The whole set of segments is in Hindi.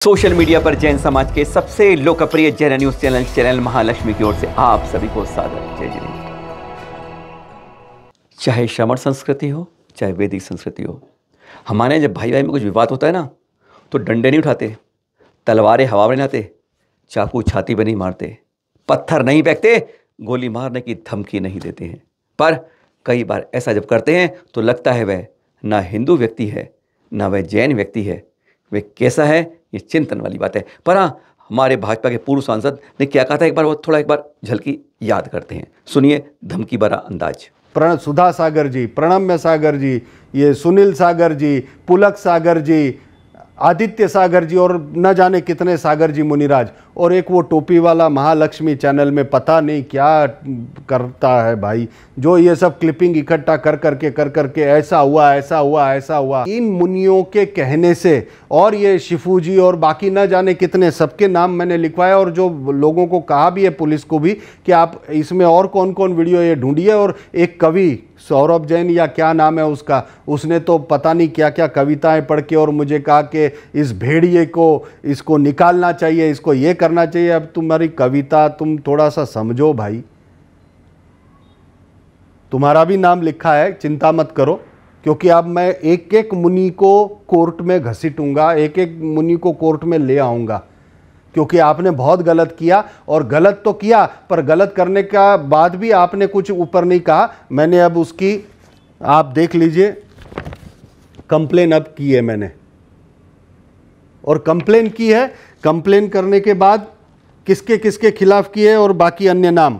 सोशल मीडिया पर जैन समाज के सबसे लोकप्रिय जैन न्यूज चैनल महालक्ष्मी की ओर से आप सभी को सादर जय जिनेन्द्र। चाहे श्रमण संस्कृति हो चाहे वैदिक संस्कृति हो, हमारे यहाँ जब भाई भाई में कुछ विवाद होता है ना, तो डंडे नहीं उठाते, तलवारें हवा में नहीं लाते, चाकू छाती पर नहीं मारते, पत्थर नहीं फेंकते, गोली मारने की धमकी नहीं देते हैं। पर कई बार ऐसा जब करते हैं तो लगता है वह ना हिंदू व्यक्ति है ना वह जैन व्यक्ति है, वे कैसा है ये चिंतन वाली बात है। पर हाँ, हमारे भाजपा के पूर्व सांसद ने क्या कहा था, एक बार झलकी याद करते हैं। सुनिए धमकी भरा अंदाज। सुधा सागर जी, प्रणम्य सागर जी, ये सुनील सागर जी, पुलक सागर जी, आदित्य सागर जी और न जाने कितने सागर जी मुनिराज, और एक वो टोपी वाला महालक्ष्मी चैनल में पता नहीं क्या करता है भाई, जो ये सब क्लिपिंग इकट्ठा कर करके ऐसा हुआ ऐसा हुआ ऐसा हुआ। इन मुनियों के कहने से और ये शिफू जी और बाकी न जाने कितने, सबके नाम मैंने लिखवाया और जो लोगों को कहा भी है, पुलिस को भी, कि आप इसमें और कौन कौन वीडियो ये ढूंढिए। और एक कवि सौरभ जैन या क्या नाम है उसका, उसने तो पता नहीं क्या क्या कविताएं पढ़ के और मुझे कहा कि इस भेड़िए को इसको निकालना चाहिए, इसको ये करना चाहिए। अब तुम्हारी कविता तुम थोड़ा सा समझो भाई, तुम्हारा भी नाम लिखा है, चिंता मत करो, क्योंकि अब मैं एक एक मुनि को कोर्ट में घसीटूंगा, एक एक मुनि को कोर्ट में ले आऊंगा, क्योंकि आपने बहुत गलत किया। और गलत तो किया, पर गलत करने का बाद भी आपने कुछ ऊपर नहीं कहा। मैंने अब उसकी, आप देख लीजिए, कंप्लेन अब की है मैंने, और कंप्लेन की है। कंप्लेन करने के बाद किसके किसके खिलाफ की है और बाकी अन्य नाम,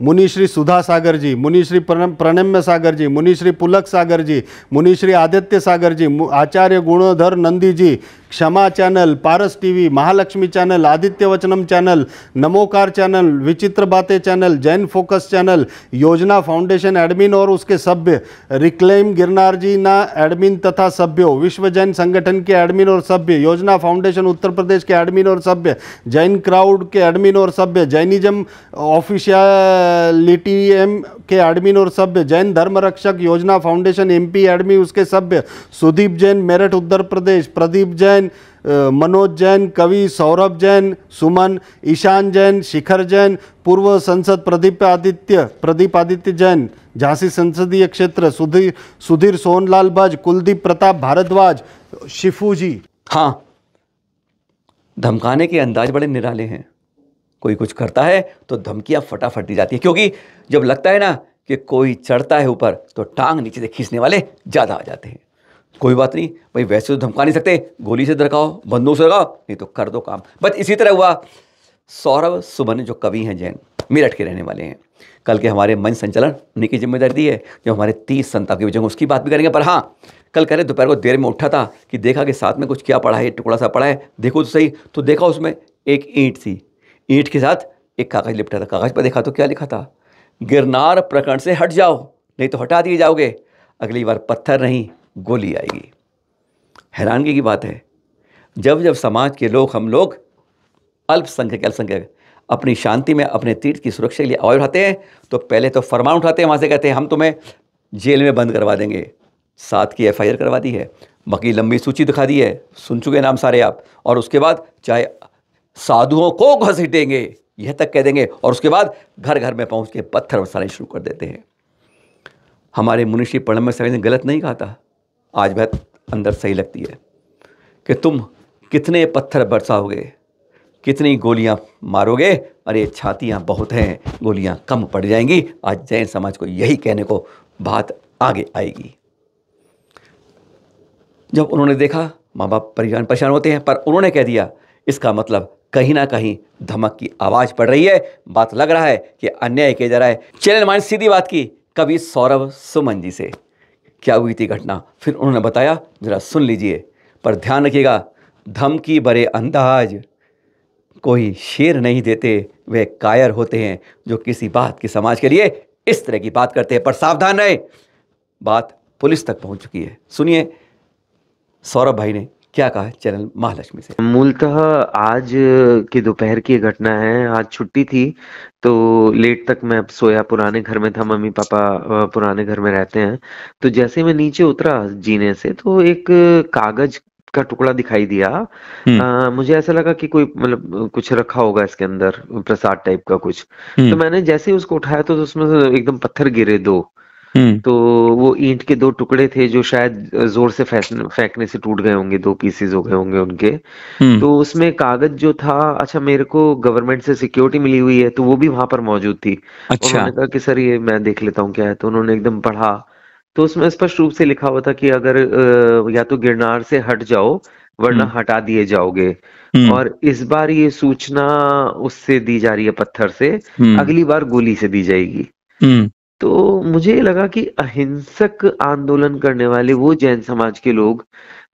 मुनिश्री सुधा सागर जी, मुनिश्री प्रणम्य सागर जी, मुनिश्री पुलक सागर जी, मुनिश्री आदित्य सागर जी, आचार्य गुणोधर नंदी जी, क्षमा चैनल, पारस टीवी, महालक्ष्मी चैनल, आदित्य वचनम चैनल, नमोकार चैनल, विचित्र बातें चैनल, जैन फोकस चैनल, योजना फाउंडेशन एडमिन और उसके सभ्य, रिक्लेम गिरनार जी ना एडमिन तथा सभ्यों, विश्व जैन संगठन के एडमिन और सभ्य, योजना फाउंडेशन उत्तर प्रदेश के एडमिन और सभ्य, जैन क्राउड के एडमिन और सभ्य, जैनिज्म ऑफिशियलिटी एम के एडमिन और सभ्य, जैन धर्म रक्षक योजना फाउंडेशन एमपी एडमिन उसके सभ्य, सुदीप जैन मेरठ उत्तर प्रदेश, प्रदीप जैन, मनोज जैन, कवि सौरभ जैन, सुमन, ईशान जैन, शिखर जैन, पूर्व संसद प्रदीप आदित्य जैन, झांसी संसदीय क्षेत्र, सुधीर सोनलाल भज, कुलदीप प्रताप भारद्वाज, शिफू जी। हाँ, धमकाने के अंदाज बड़े निराले हैं। कोई कुछ करता है तो धमकियां फटाफट दी जाती है, क्योंकि जब लगता है ना कि कोई चढ़ता है ऊपर तो टांग नीचे से खींचने वाले ज़्यादा आ जाते हैं। कोई बात नहीं भाई, वैसे तो धमका नहीं सकते, गोली से धमकाओ, बंदूक से लगाओ, नहीं तो कर दो काम। बस इसी तरह हुआ सौरभ सुमन, जो कवि हैं जैन, मेरठ के रहने वाले हैं। कल के हमारे मंच संचालन उन्हीं की जिम्मेदारी दी है, जो हमारे 30 संताप के बच्चों उसकी बात भी करेंगे। पर हाँ, कल कह रहे दोपहर को देर में उठा था कि देखा कि साथ में कुछ क्या पड़ा है, टुकड़ा सा पड़ा है, देखो तो सही। तो देखा उसमें एक ईंट थी, ईंट के साथ एक कागज लिपटा था। कागज पर देखा तो क्या लिखा था, गिरनार प्रकरण से हट जाओ नहीं तो हटा दिए जाओगे, अगली बार पत्थर नहीं गोली आएगी। हैरानगी की बात है, जब जब समाज के लोग, हम लोग अल्पसंख्यक अपनी शांति में अपने तीर्थ की सुरक्षा के लिए आवाज उठाते हैं, तो पहले तो फरमान उठाते हैं, वहाँ से कहते हैं हम तुम्हें जेल में बंद करवा देंगे। 7 की FIR करवा दी है, बाकी लंबी सूची दिखा दी है, सुन चुके नाम सारे आप। और उसके बाद चाहे साधुओं को घसीटेंगे यह तक कह देंगे, और उसके बाद घर घर में पहुँच के पत्थर बरसाने शुरू कर देते हैं। हमारे मुनिश्री प्रणम्य सागर ने गलत नहीं कहा था, आज बात अंदर सही लगती है कि तुम कितने पत्थर बरसाओगे, कितनी गोलियां मारोगे, अरे छातियां बहुत हैं, गोलियां कम पड़ जाएंगी। आज जैन समाज को यही कहने को बात आगे आएगी। जब उन्होंने देखा, माँ बाप परिवार परेशान होते हैं, पर उन्होंने कह दिया, इसका मतलब कहीं ना कहीं धमक की आवाज़ पड़ रही है, बात लग रहा है कि अन्याय किया जा रहा है। चैनल मान सीधी बात की कवि सौरभ सुमन जी से, क्या हुई थी घटना, फिर उन्होंने बताया, जरा सुन लीजिए। पर ध्यान रखिएगा, धमकी भरे अंदाज कोई शेर नहीं देते, वे कायर होते हैं जो किसी बात की समाज के लिए इस तरह की बात करते हैं। पर सावधान रहे, बात पुलिस तक पहुंच चुकी है। सुनिए सौरभ भाई ने क्या कहा है चैनल महालक्ष्मी से। मूलतः आज की दोपहर की घटना है। आज छुट्टी थी तो लेट तक मैं सोया, पुराने घर में था, मम्मी पापा पुराने घर में रहते हैं। तो जैसे मैं नीचे उतरा जीने से, तो एक कागज का टुकड़ा दिखाई दिया। मुझे ऐसा लगा कि कोई मतलब कुछ रखा होगा इसके अंदर, प्रसाद टाइप का कुछ। तो मैंने जैसे ही उसको उठाया तो उसमें से एकदम पत्थर गिरे 2। तो वो ईंट के 2 टुकड़े थे जो शायद जोर से फेंकने से टूट गए होंगे, 2 पीसेज हो गए होंगे उनके। तो उसमें कागज जो था, अच्छा मेरे को गवर्नमेंट से सिक्योरिटी मिली हुई है तो वो भी वहां पर मौजूद थी। अच्छा। उन्होंने कहा कि सर ये मैं देख लेता हूँ क्या है, तो उन्होंने एकदम पढ़ा। तो उसमें स्पष्ट रूप से लिखा हुआ था कि अगर या तो गिरनार से हट जाओ वरना हटा दिए जाओगे। और इस बार ये सूचना उससे दी जा रही है, पत्थर से, अगली बार गोली से दी जाएगी। तो मुझे लगा कि अहिंसक आंदोलन करने वाले वो जैन समाज के लोग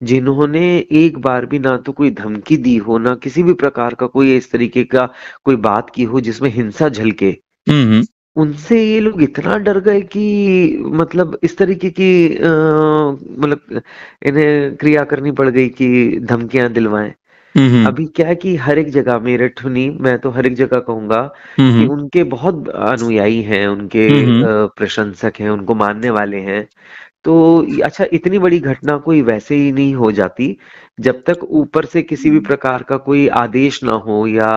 जिन्होंने एक बार भी ना तो कोई धमकी दी हो, ना किसी भी प्रकार का कोई इस तरीके का कोई बात की हो जिसमें हिंसा झलके, उनसे ये लोग इतना डर गए कि मतलब इस तरीके की मतलब इन्हें क्रिया करनी पड़ गई कि धमकियां दिलवाएं। अभी क्या है कि हर एक जगह, मेरठ नहीं, मैं तो हर एक जगह कहूंगा कि उनके बहुत अनुयायी हैं, उनके प्रशंसक हैं, उनको मानने वाले हैं। तो अच्छा, इतनी बड़ी घटना कोई वैसे ही नहीं हो जाती जब तक ऊपर से किसी भी प्रकार का कोई आदेश ना हो या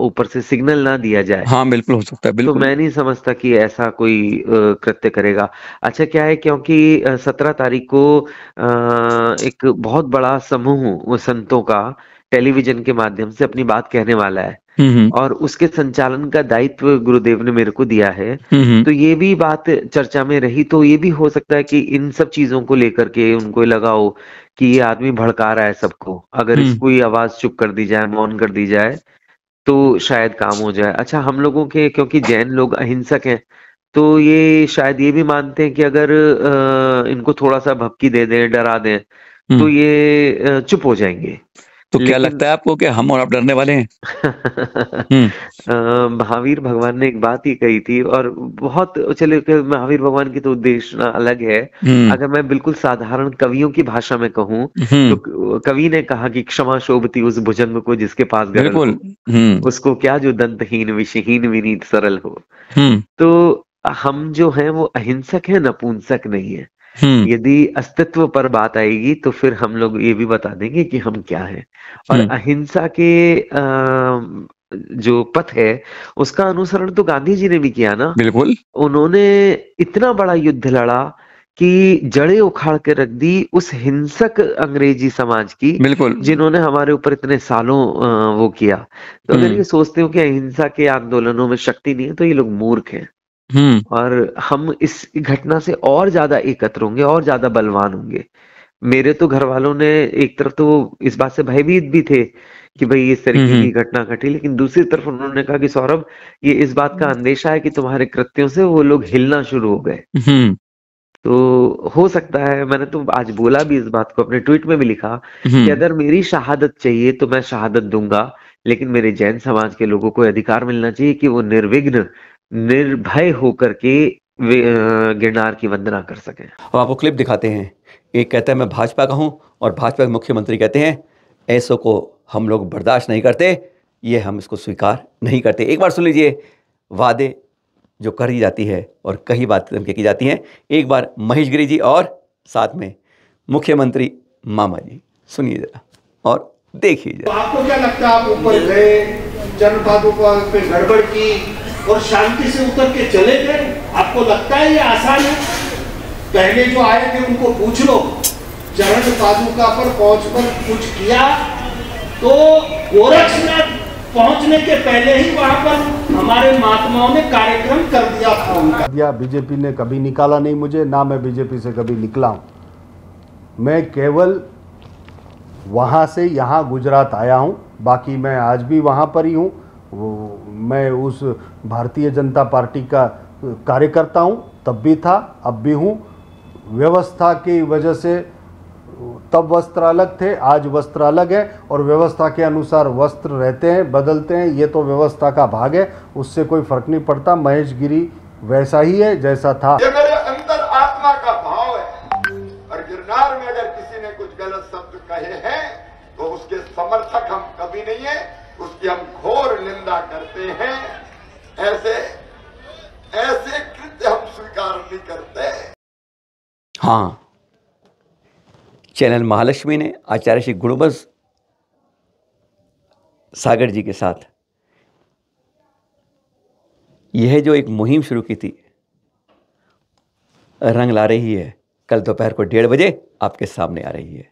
ऊपर से सिग्नल ना दिया जाए। हाँ बिल्कुल हो सकता है, तो बिल्कुल। मैं नहीं समझता कि ऐसा कोई कृत्य करेगा। अच्छा क्या है, क्योंकि 17 तारीख को एक बहुत बड़ा समूह वो संतों का टेलीविजन के माध्यम से अपनी बात कहने वाला है, और उसके संचालन का दायित्व गुरुदेव ने मेरे को दिया है। तो ये भी बात चर्चा में रही, तो ये भी हो सकता है कि इन सब चीजों को लेकर के उनको लगा हो कि ये आदमी भड़का रहा है सबको, अगर इसको ये आवाज चुप कर दी जाए, मौन कर दी जाए, तो शायद काम हो जाए। अच्छा, हम लोगों के, क्योंकि जैन लोग अहिंसक हैं, तो ये शायद ये भी मानते हैं कि अगर इनको थोड़ा सा भपकी दे दें, डरा दें, तो ये चुप हो जाएंगे। तो क्या लेकिन लगता है आपको कि हम और आप डरने वाले हैं? महावीर भगवान ने एक बात ही कही थी, और बहुत, चलिए महावीर भगवान की तो उद्देश्य अलग है। अगर मैं बिल्कुल साधारण कवियों की भाषा में कहूँ तो कवि ने कहा कि क्षमा शोभती उस भुजंग को जिसके पास गरल बिल्कुल। हो, उसको क्या जो दंतहीन विषहीन विनीत सरल हो। तो हम जो हैं वो अहिंसक हैं, नपुंसक नहीं है। यदि अस्तित्व पर बात आएगी तो फिर हम लोग ये भी बता देंगे कि हम क्या हैं। और अहिंसा के जो पथ है उसका अनुसरण तो गांधी जी ने भी किया ना। बिल्कुल। उन्होंने इतना बड़ा युद्ध लड़ा कि जड़ें उखाड़ के रख दी उस हिंसक अंग्रेजी समाज की, बिल्कुल। जिन्होंने हमारे ऊपर इतने सालों वो किया। तो अगर ये सोचते हो कि अहिंसा के आंदोलनों में शक्ति नहीं है तो ये लोग मूर्ख हैं। और हम इस घटना से और ज्यादा एकत्र होंगे और ज्यादा बलवान होंगे। मेरे तो घर वालों ने एक तरफ तो इस बात से भयभीत भी थे कि भाई इस तरीके की घटना घटी, लेकिन दूसरी तरफ उन्होंने कहा कि सौरभ, ये इस बात का अंदेशा है कि तुम्हारे कृत्यों से वो लोग हिलना शुरू हो गए। तो हो सकता है, मैंने तो आज बोला भी इस बात को, अपने ट्वीट में भी लिखा कि अगर मेरी शहादत चाहिए तो मैं शहादत दूंगा, लेकिन मेरे जैन समाज के लोगों को अधिकार मिलना चाहिए कि वो निर्विघ्न निर्भय होकर के गिरनार की वंदना कर सकें। और आपको क्लिप दिखाते हैं। एक कहता है मैं भाजपा का हूँ, और भाजपा के मुख्यमंत्री कहते हैं ऐसों को हम लोग बर्दाश्त नहीं करते, ये हम इसको स्वीकार नहीं करते। एक बार सुन लीजिए वादे जो करी जाती है और कई बातें की जाती हैं। एक बार महेश गिरी जी और साथ में मुख्यमंत्री मामा जी, सुनिए जरा और देखिए जरा। तो आपको क्या लगता है, आप ऊपर गए, चरण पादुका पे गड़बड़ की और शांति से उतर के चले गए? आपको लगता है ये आसान है? पहले जो आए थे उनको पूछ लो, चरण पादुका पर पहुंचकर कुछ किया तो गोरक्षनाथ पहुंचने के पहले ही वहां पर हमारे महात्माओं ने कार्यक्रम कर दिया था उनका। बीजेपी ने कभी निकाला नहीं मुझे, ना मैं बीजेपी से कभी निकला हूं। मैं केवल वहां से यहाँ गुजरात आया हूं, बाकी मैं आज भी वहां पर ही हूं। मैं उस भारतीय जनता पार्टी का कार्यकर्ता हूं, तब भी था, अब भी हूं। व्यवस्था की वजह से तब वस्त्र अलग थे, आज वस्त्र अलग है, और व्यवस्था के अनुसार वस्त्र रहते हैं, बदलते हैं, ये तो व्यवस्था का भाग है, उससे कोई फर्क नहीं पड़ता। महेश गिरी वैसा ही है जैसा था। ये मेरे अंतर आत्मा का भाव है, और गिरनार में अगर किसी ने कुछ गलत शब्द कहे हैं तो उसके समर्थक हम कभी नहीं है, उसकी हम घोर निंदा करते हैं। ऐसे कृत्य हम स्वीकार नहीं करते। हाँ, चैनल महालक्ष्मी ने आचार्य श्री गुणवंश सागर जी के साथ यह जो एक मुहिम शुरू की थी रंग ला रही है। कल दोपहर को 1:30 बजे आपके सामने आ रही है।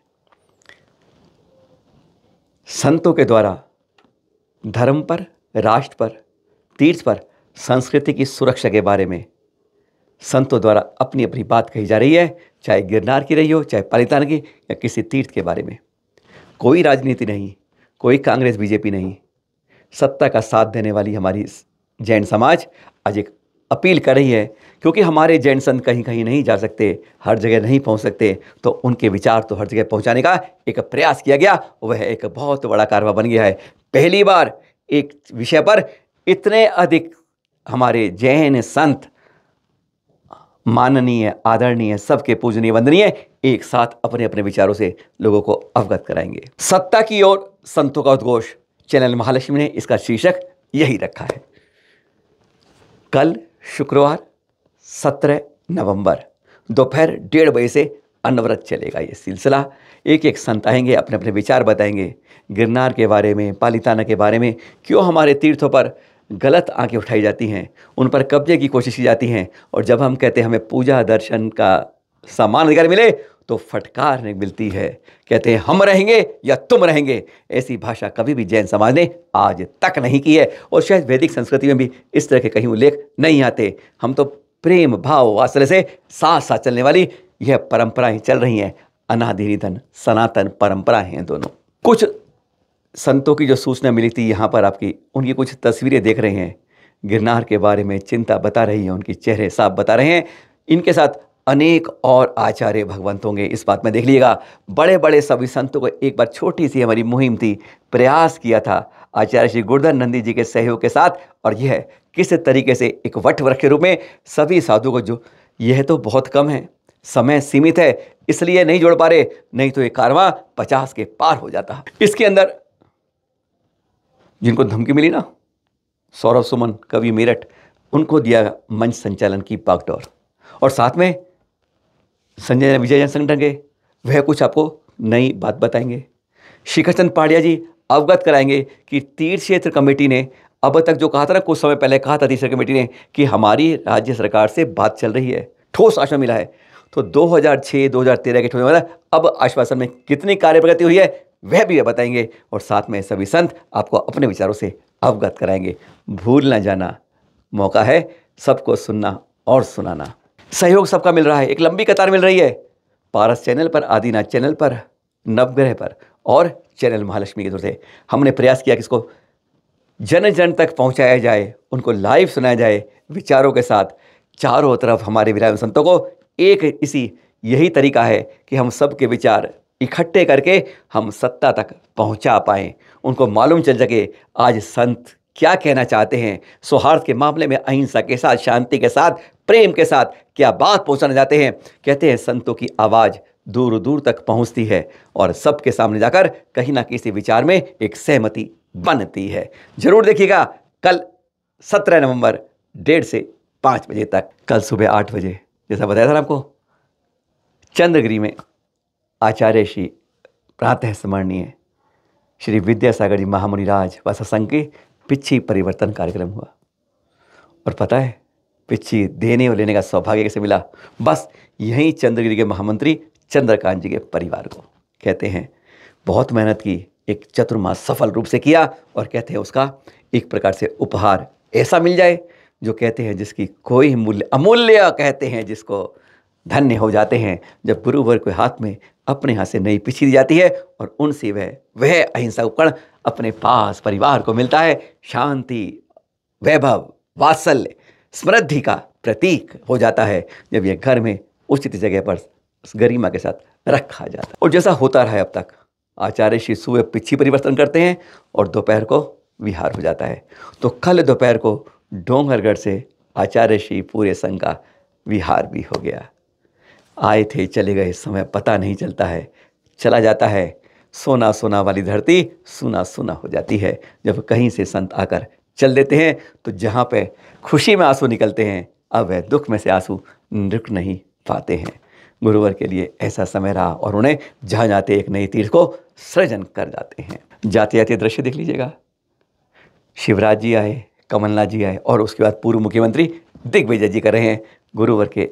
संतों के द्वारा धर्म पर, राष्ट्र पर, तीर्थ पर, संस्कृति की सुरक्षा के बारे में संतों द्वारा अपनी अपनी बात कही जा रही है, चाहे गिरनार की रही हो, चाहे पालीताना की, या किसी तीर्थ के बारे में। कोई राजनीति नहीं, कोई कांग्रेस बीजेपी नहीं। सत्ता का साथ देने वाली हमारी जैन समाज आज एक अपील कर रही है, क्योंकि हमारे जैन संत कहीं कहीं नहीं जा सकते, हर जगह नहीं पहुंच सकते, तो उनके विचार तो हर जगह पहुंचाने का एक प्रयास किया गया। वह एक बहुत बड़ा कारवा बन गया है। पहली बार एक विषय पर इतने अधिक हमारे जैन संत माननीय, आदरणीय, सबके पूजनीय, वंदनीय एक साथ अपने अपने विचारों से लोगों को अवगत कराएंगे। सत्ता की ओर संतों का उद्घोष, चैनल महालक्ष्मी ने इसका शीर्षक यही रखा है। कल शुक्रवार 17 नवंबर दोपहर 1:30 बजे से अनवरत चलेगा ये सिलसिला। एक एक संत आएंगे, अपने अपने विचार बताएंगे गिरनार के बारे में, पालीताना के बारे में, क्यों हमारे तीर्थों पर गलत आंखें उठाई जाती हैं, उन पर कब्जे की कोशिश की जाती हैं, और जब हम कहते हैं हमें पूजा दर्शन का समान अधिकार मिले तो फटकार मिलती है। कहते हैं हम रहेंगे या तुम रहेंगे। ऐसी भाषा कभी भी जैन समाज ने आज तक नहीं की है, और शायद वैदिक संस्कृति में भी इस तरह के कहीं उल्लेख नहीं आते। हम तो प्रेम भाव वात्सल्य से साथ साथ चलने वाली यह परंपराएं चल रही हैं। अनादि निधन सनातन परंपराएं हैं दोनों। कुछ संतों की जो सूचना मिली थी यहाँ पर आपकी, उनकी कुछ तस्वीरें देख रहे हैं, गिरनार के बारे में चिंता बता रही है, उनके चेहरे साफ बता रहे हैं। इनके साथ अनेक और आचार्य भगवंत होंगे, इस बात में देख लीजिएगा। बड़े बड़े सभी संतों को एक बार छोटी सी हमारी मुहिम थी, प्रयास किया था आचार्य श्री गुरुधर नंदी जी के सहयोग के साथ, और यह किस तरीके से एक वट वृक्ष के रूप में सभी साधु को जो, यह तो बहुत कम है, समय सीमित है, इसलिए नहीं जोड़ पा रहे, नहीं तो ये कारवां 50 के पार हो जाता। इसके अंदर जिनको धमकी मिली ना, सौरभ सुमन कवि मेरठ, उनको दिया मंच संचालन की बागडोर, और साथ में संजय विजय जैन संगठन के वह कुछ आपको नई बात बताएंगे। शिखर चंद पाड़िया जी अवगत कराएंगे कि तीर्थ क्षेत्र कमेटी ने अब तक जो कहा था ना, कुछ समय पहले कहा था तीर्थ क्षेत्र कमेटी ने कि हमारी राज्य सरकार से बात चल रही है, ठोस आश्वासन मिला है। तो 2006-2013 के ठोस अब आश्वासन में कितनी कार्य प्रगति हुई है वह भी बताएंगे, और साथ में सभी संत आपको अपने विचारों से अवगत कराएंगे। भूल न जाना, मौका है सबको सुनना और सुनाना। सहयोग सबका मिल रहा है, एक लंबी कतार मिल रही है। पारस चैनल पर, आदिनाथ चैनल पर, नवग्रह पर और चैनल महालक्ष्मी की तरफ से हमने प्रयास किया कि इसको जन जन तक पहुंचाया जाए, उनको लाइव सुनाया जाए विचारों के साथ। चारों तरफ हमारे विराजमान संतों को एक यही तरीका है कि हम सबके विचार इकट्ठे करके हम सत्ता तक पहुंचा पाएं, उनको मालूम चल सके आज संत क्या कहना चाहते हैं, सौहार्द के मामले में अहिंसा के साथ, शांति के साथ, प्रेम के साथ क्या बात पहुंचाना चाहते हैं। कहते हैं संतों की आवाज़ दूर दूर तक पहुंचती है और सबके सामने जाकर कहीं ना किसी विचार में एक सहमति बनती है। जरूर देखिएगा कल 17 नवंबर 1:30 से 5 बजे तक। कल सुबह 8 बजे जैसा बताया था आपको, चंद्रगिरी में आचार्य श्री प्रातः स्मरणीय श्री विद्यासागर जी महामुनिराज व सत्संग के पिच्छी परिवर्तन कार्यक्रम हुआ। और पता है पिच्छी देने और लेने का सौभाग्य कैसे मिला? बस यहीं चंद्रगिरी के महामंत्री चंद्रकांत जी के परिवार को। कहते हैं बहुत मेहनत की, एक चतुर्मास सफल रूप से किया, और कहते हैं उसका एक प्रकार से उपहार ऐसा मिल जाए जो कहते हैं जिसकी कोई मूल्य, अमूल्य कहते हैं जिसको, धन्य हो जाते हैं जब गुरुवर के हाथ में अपने हाथ से नई पिच्छी दी जाती है और उनसे वह अहिंसा उपकरण अपने पास परिवार को मिलता है। शांति, वैभव, वात्सल्य, समृद्धि का प्रतीक हो जाता है जब यह घर में उचित जगह पर गरिमा के साथ रखा जाता है। और जैसा होता रहा है अब तक, आचार्य श्री सुबह पिच्छी परिवर्तन करते हैं और दोपहर को विहार हो जाता है। तो कल दोपहर को डोंगरगढ़ से आचार्य श्री पूरे संघ का विहार भी हो गया। आए थे चले गए, समय पता नहीं चलता है, चला जाता है। सोना सोना वाली धरती सुना सुना हो जाती है जब कहीं से संत आकर चल देते हैं। तो जहाँ पे खुशी में आंसू निकलते हैं, अब वह दुख में से आंसू रुक नहीं पाते हैं। गुरुवार के लिए ऐसा समय रहा और उन्हें जहाँ जाते एक नई तीर्थ को सृजन कर जाते हैं। जाते जाते दृश्य देख लीजिएगा, शिवराज जी आए, कमलनाथ जी आए और उसके बाद पूर्व मुख्यमंत्री दिग्विजय जी कर रहे हैं गुरुवार के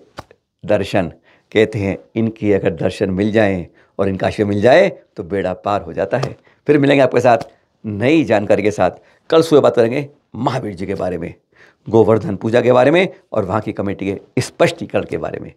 दर्शन। कहते हैं इनकी अगर दर्शन मिल जाएं और इनका आशीर्वाद मिल जाए तो बेड़ा पार हो जाता है। फिर मिलेंगे आपके साथ नई जानकारी के साथ। कल सुबह बात करेंगे महावीर जी के बारे में, गोवर्धन पूजा के बारे में और वहाँ की कमेटी के स्पष्टीकरण के बारे में।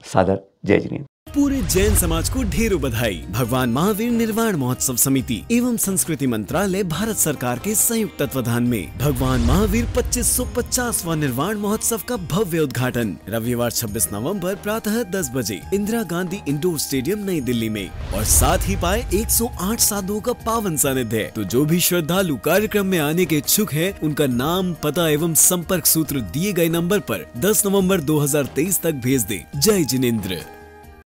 सादर जय जिनेंद्र। पूरे जैन समाज को ढेरों बधाई। भगवान महावीर निर्वाण महोत्सव समिति एवं संस्कृति मंत्रालय भारत सरकार के संयुक्त तत्वाधान में भगवान महावीर 2550वां निर्वाण महोत्सव का भव्य उद्घाटन रविवार 26 नवंबर प्रातः 10 बजे इंदिरा गांधी इंडोर स्टेडियम नई दिल्ली में। और साथ ही पाए 108 साधुओं का पावन सानिध्य। तो जो भी श्रद्धालु कार्यक्रम में आने के इच्छुक है, उनका नाम, पता एवं संपर्क सूत्र दिए गए नंबर पर 10 नवंबर 2023 तक भेज दे। जय जिनेंद्र।